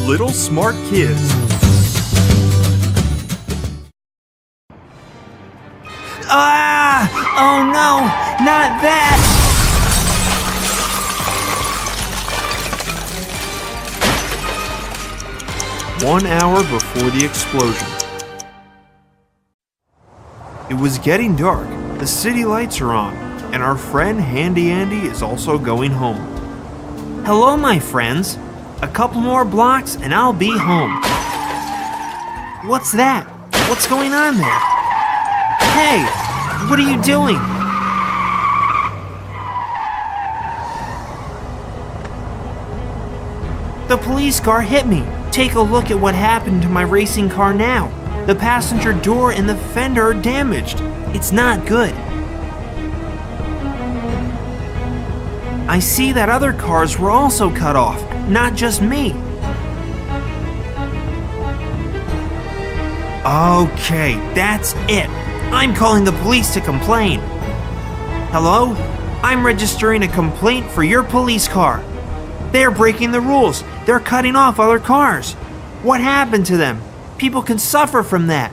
Little Smart Kids. Ah! Oh no! Not that! 1 hour before the explosion. It was getting dark, the city lights are on, and our friend Handy Andy is also going home. Hello, my friends. A couple more blocks and I'll be home. What's that? What's going on there? Hey, what are you doing? The police car hit me. Take a look at what happened to my racing car now. The passenger door and the fender are damaged. It's not good. I see that other cars were also cut off, not just me. Okay, that's it. I'm calling the police to complain. Hello? I'm registering a complaint for your police car. They're breaking the rules. They're cutting off other cars. What happened to them? People can suffer from that.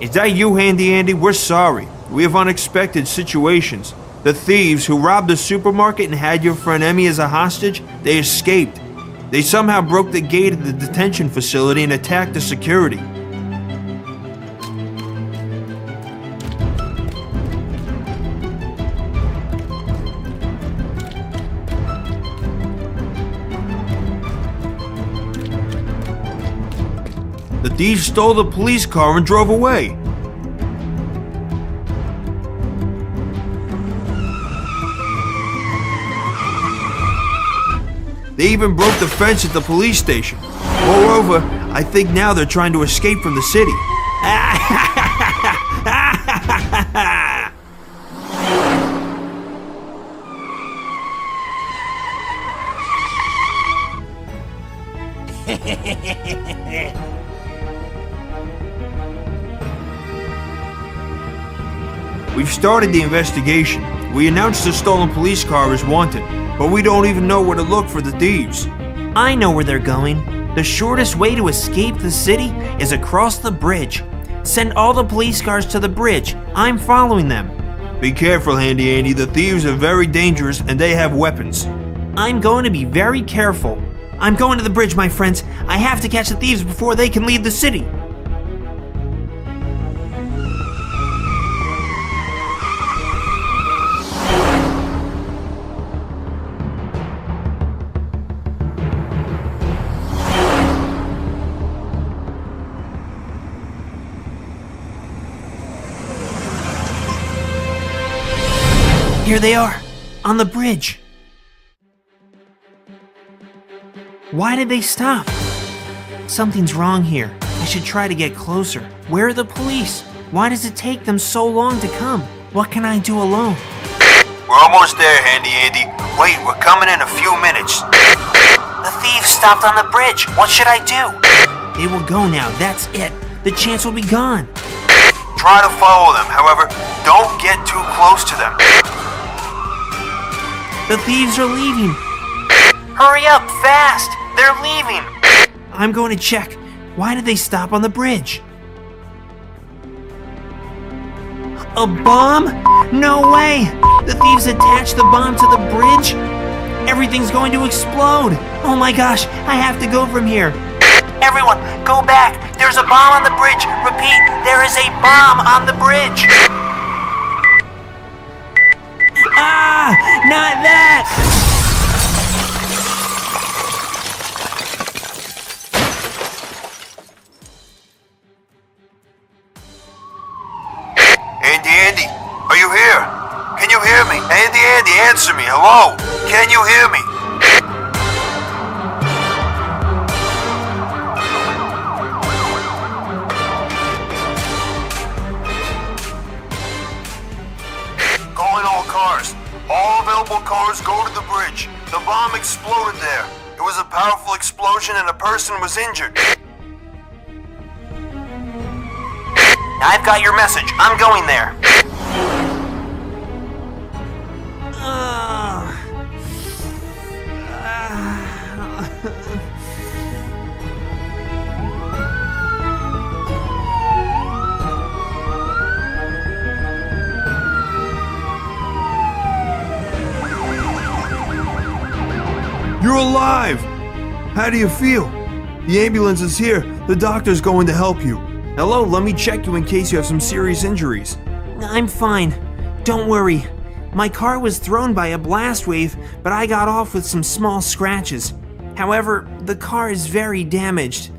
Is that you, Handy Andy? We're sorry. We have unexpected situations. The thieves who robbed the supermarket and had your friend Emmy as a hostage, they escaped. They somehow broke the gate of the detention facility and attacked the security. The thieves stole the police car and drove away. They even broke the fence at the police station. Moreover, I think now they're trying to escape from the city. We've started the investigation. We announced the stolen police car is wanted, but we don't even know where to look for the thieves. I know where they're going. The shortest way to escape the city is across the bridge. Send all the police cars to the bridge. I'm following them. Be careful, Handy Andy. The thieves are very dangerous and they have weapons. I'm going to be very careful. I'm going to the bridge, my friends. I have to catch the thieves before they can leave the city. Here they are, on the bridge. Why did they stop? Something's wrong here. I should try to get closer. Where are the police? Why does it take them so long to come? What can I do alone? We're almost there, Handy Andy. Wait, we're coming in a few minutes. The thieves stopped on the bridge. What should I do? They will go now, that's it. The chance will be gone. Try to follow them, however, don't get too close to them. The thieves are leaving. Hurry up, fast! They're leaving. I'm going to check. Why did they stop on the bridge? A bomb? No way! The thieves attached the bomb to the bridge? Everything's going to explode! Oh my gosh, I have to go from here. Everyone, go back! There's a bomb on the bridge! Repeat, there is a bomb on the bridge! Ah! Not that! Andy, are you here? Can you hear me? Andy, answer me. Hello? Can you hear me? Calling all cars. All available cars go to the bridge. The bomb exploded there. It was a powerful explosion and a person was injured. I've got your message. I'm going there. You're alive! How do you feel? The ambulance is here. The doctor's going to help you. Hello, let me check you in case you have some serious injuries. I'm fine. Don't worry. My car was thrown by a blast wave, but I got off with some small scratches. However, the car is very damaged.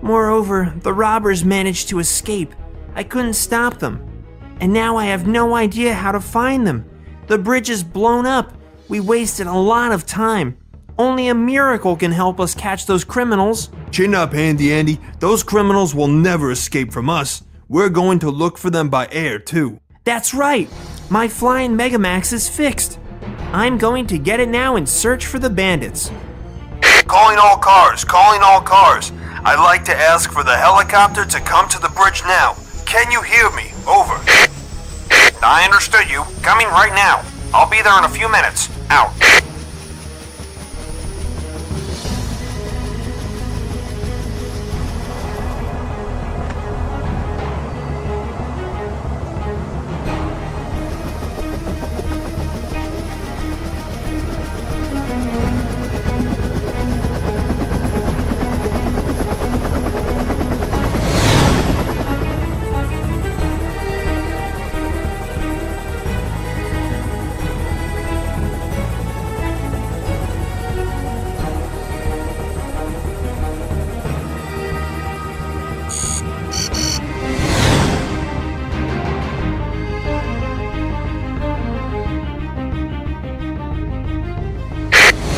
Moreover, the robbers managed to escape. I couldn't stop them. And now I have no idea how to find them. The bridge is blown up. We wasted a lot of time. Only a miracle can help us catch those criminals. Chin up, Handy Andy. Those criminals will never escape from us. We're going to look for them by air, too. That's right. My flying Megamax is fixed. I'm going to get it now and search for the bandits. Calling all cars, calling all cars. I'd like to ask for the helicopter to come to the bridge now. Can you hear me? Over. I understood you. Coming right now. I'll be there in a few minutes. Out.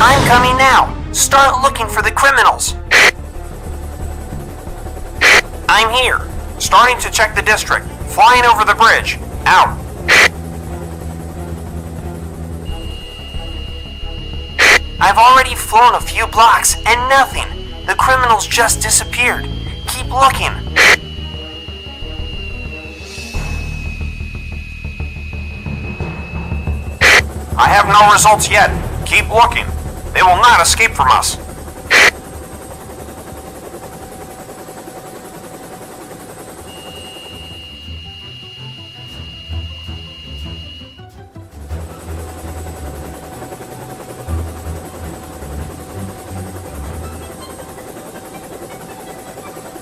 I'm coming now. Start looking for the criminals. I'm here. Starting to check the district. Flying over the bridge. Out. I've already flown a few blocks and nothing. The criminals just disappeared. Keep looking. I have no results yet. Keep looking. They will not escape from us.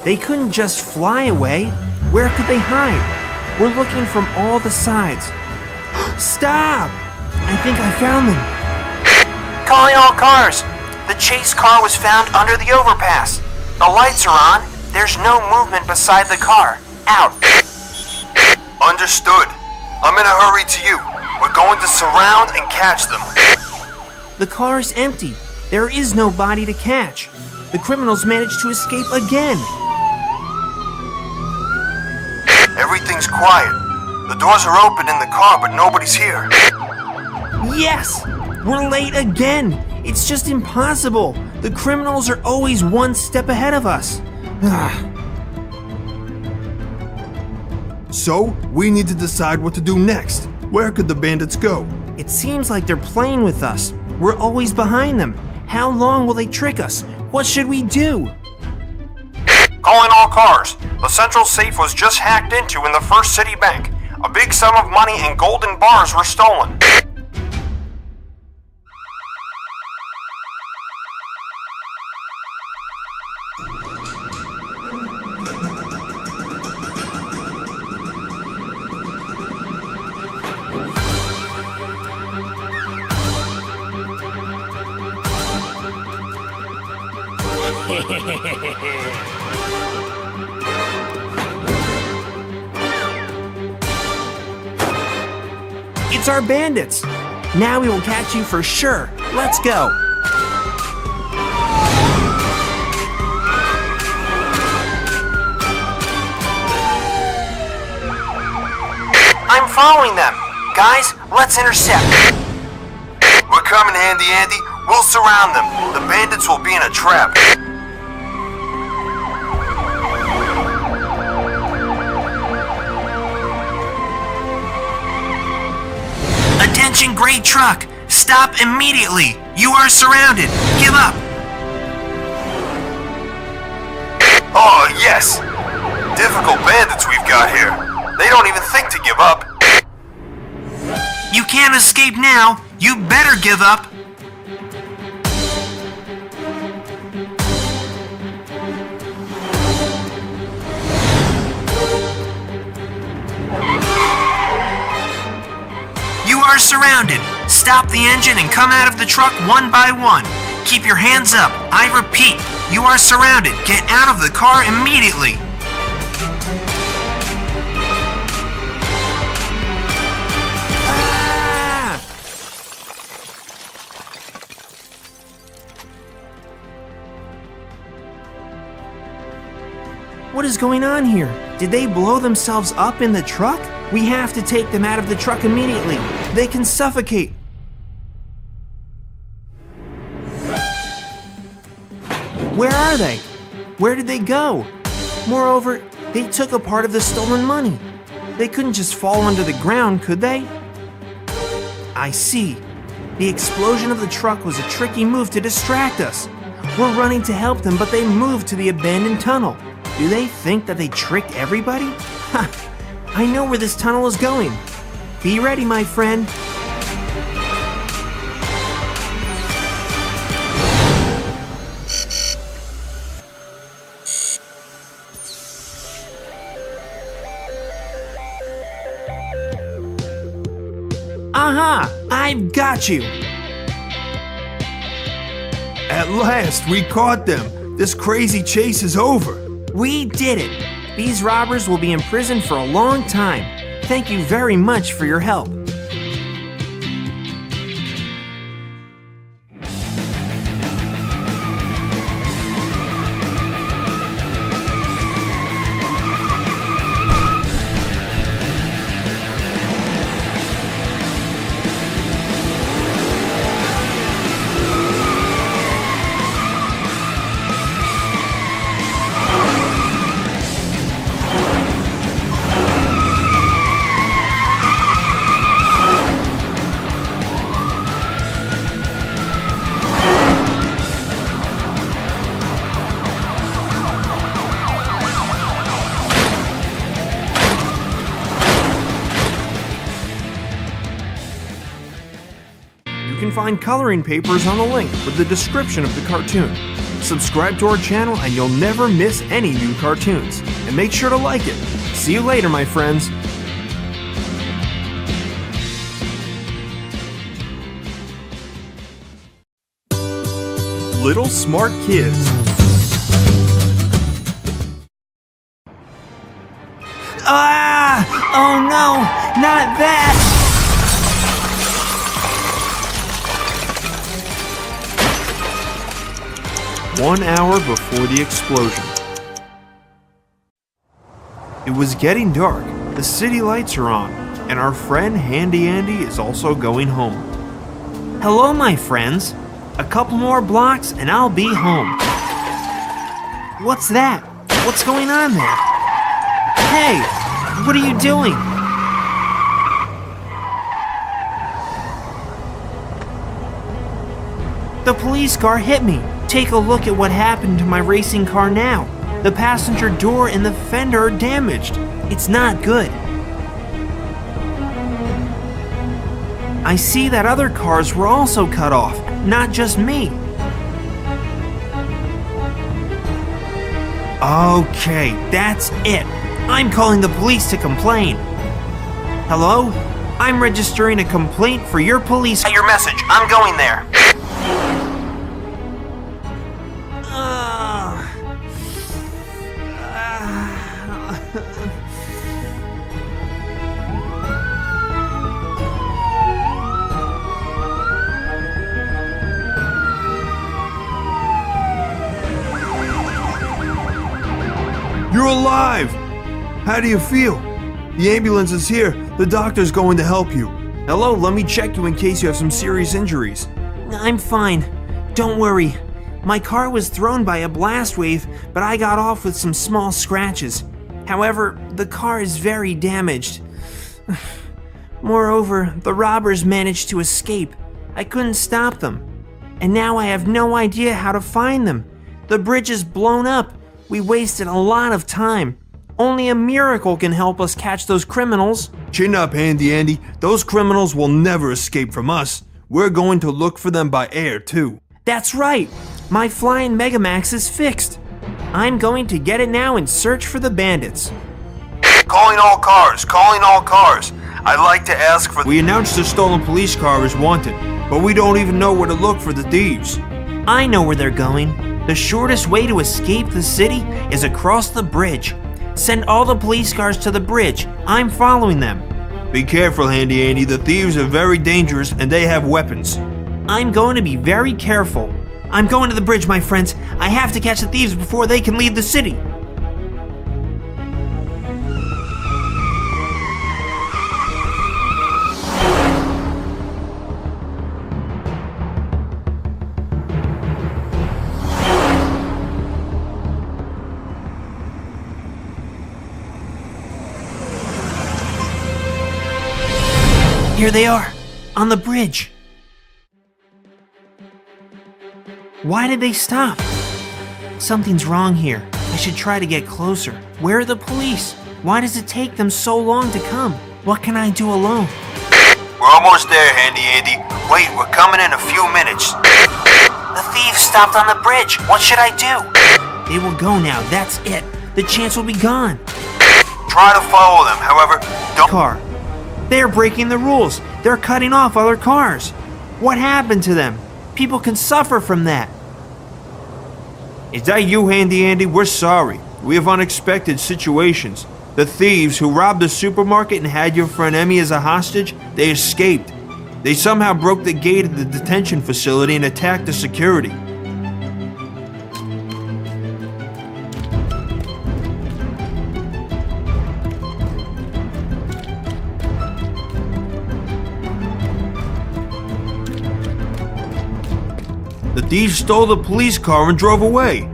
They couldn't just fly away. Where could they hide? We're looking from all the sides. Stop! I think I found them. Calling all cars. The chase car was found under the overpass. The lights are on. There's no movement beside the car. Out. Understood. I'm in a hurry to you. We're going to surround and catch them. The car is empty. There is no body to catch. The criminals managed to escape again. Everything's quiet. The doors are open in the car, but nobody's here. Yes! We're late again! It's just impossible! The criminals are always one step ahead of us. So, we need to decide what to do next. Where could the bandits go? It seems like they're playing with us. We're always behind them. How long will they trick us? What should we do? Calling all cars. The central safe was just hacked into in the First City Bank. A big sum of money and golden bars were stolen. It's our bandits! Now we will catch you for sure. Let's go! I'm following them. Guys, let's intercept. We're coming, Handy Andy. We'll surround them. The bandits will be in a trap. Attention, gray truck! Stop immediately! You are surrounded! Give up! Oh, yes! Difficult bandits we've got here. They don't even think to give up. You can't escape now! You better give up! are surrounded. Stop the engine and come out of the truck one by one. Keep your hands up. I repeat, you are surrounded. Get out of the car immediately. Ah! What is going on here? Did they blow themselves up in the truck? We have to take them out of the truck immediately. They can suffocate. Where are they? Where did they go? Moreover, they took a part of the stolen money. They couldn't just fall under the ground, could they? I see. The explosion of the truck was a tricky move to distract us. We're running to help them, but they moved to the abandoned tunnel. Do they think that they tricked everybody? Ha! I know where this tunnel is going. Be ready, my friend. Aha! I've got you! At last, we caught them. This crazy chase is over. We did it! These robbers will be in prison for a long time. Thank you very much for your help. You can find coloring papers on the link with the description of the cartoon. Subscribe to our channel and you'll never miss any new cartoons. And make sure to like it. See you later, my friends. Little Smart Kids. Ah! Oh no! Not that! 1 hour before the explosion. It was getting dark, the city lights are on, and our friend Handy Andy is also going home. Hello, my friends. A couple more blocks and I'll be home. What's that? What's going on there? Hey, what are you doing? The police car hit me. Take a look at what happened to my racing car now. The passenger door and the fender are damaged. It's not good. I see that other cars were also cut off, not just me. Okay, that's it. I'm calling the police to complain. Hello? I'm registering a complaint for your police. Your message. I'm going there. You're alive! How do you feel? The ambulance is here. The doctor's going to help you. Hello, let me check you in case you have some serious injuries. I'm fine. Don't worry. My car was thrown by a blast wave, but I got off with some small scratches. However, the car is very damaged. Moreover, the robbers managed to escape. I couldn't stop them. And now I have no idea how to find them. The bridge is blown up. We wasted a lot of time. Only a miracle can help us catch those criminals. Chin up, Handy Andy. Those criminals will never escape from us. We're going to look for them by air, too. That's right. My flying Megamax is fixed. I'm going to get it now and search for the bandits. Calling all cars. Calling all cars. I'd like to ask for... We announced the stolen police car is wanted, but we don't even know where to look for the thieves. I know where they're going. The shortest way to escape the city is across the bridge. Send all the police cars to the bridge. I'm following them. Be careful, Handy Andy. The thieves are very dangerous and they have weapons. I'm going to be very careful. I'm going to the bridge, my friends. I have to catch the thieves before they can leave the city. Here they are, on the bridge. Why did they stop? Something's wrong here. I should try to get closer. Where are the police? Why does it take them so long to come? What can I do alone? We're almost there, Handy Andy. Wait, we're coming in a few minutes. The thieves stopped on the bridge. What should I do? They will go now, that's it. The chance will be gone. Try to follow them, however, don't... Car. They're breaking the rules. They're cutting off other cars. What happened to them? People can suffer from that. Is that you, Handy Andy? We're sorry. We have unexpected situations. The thieves who robbed the supermarket and had your friend Emmy as a hostage, they escaped. They somehow broke the gate of the detention facility and attacked the security. The thieves stole the police car and drove away.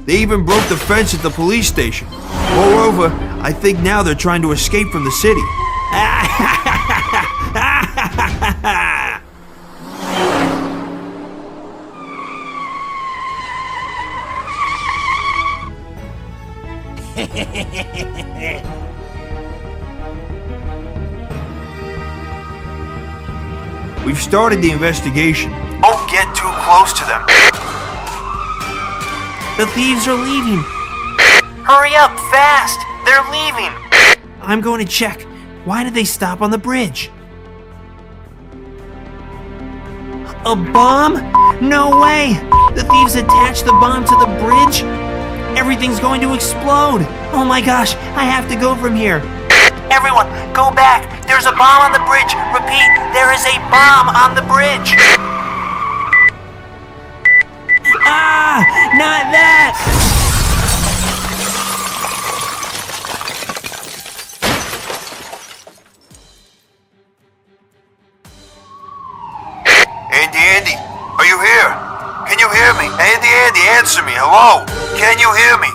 They even broke the fence at the police station. Moreover, I think now they're trying to escape from the city. We've started the investigation. Don't get too close to them. The thieves are leaving. Hurry up, fast! They're leaving! I'm going to check. Why did they stop on the bridge? A bomb? No way! The thieves attached the bomb to the bridge? Everything's going to explode! Oh my gosh, I have to go from here. Everyone, go back! There's a bomb on the bridge! Repeat, there is a bomb on the bridge! Ah! Not that! Andy, are you here? Can you hear me? Andy, answer me. Hello? Can you hear me?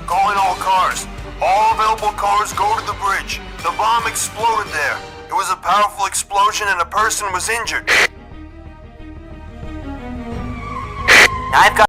Calling all cars. All available cars go to the bridge. The bomb exploded there. It was a powerful explosion and a person was injured. I've got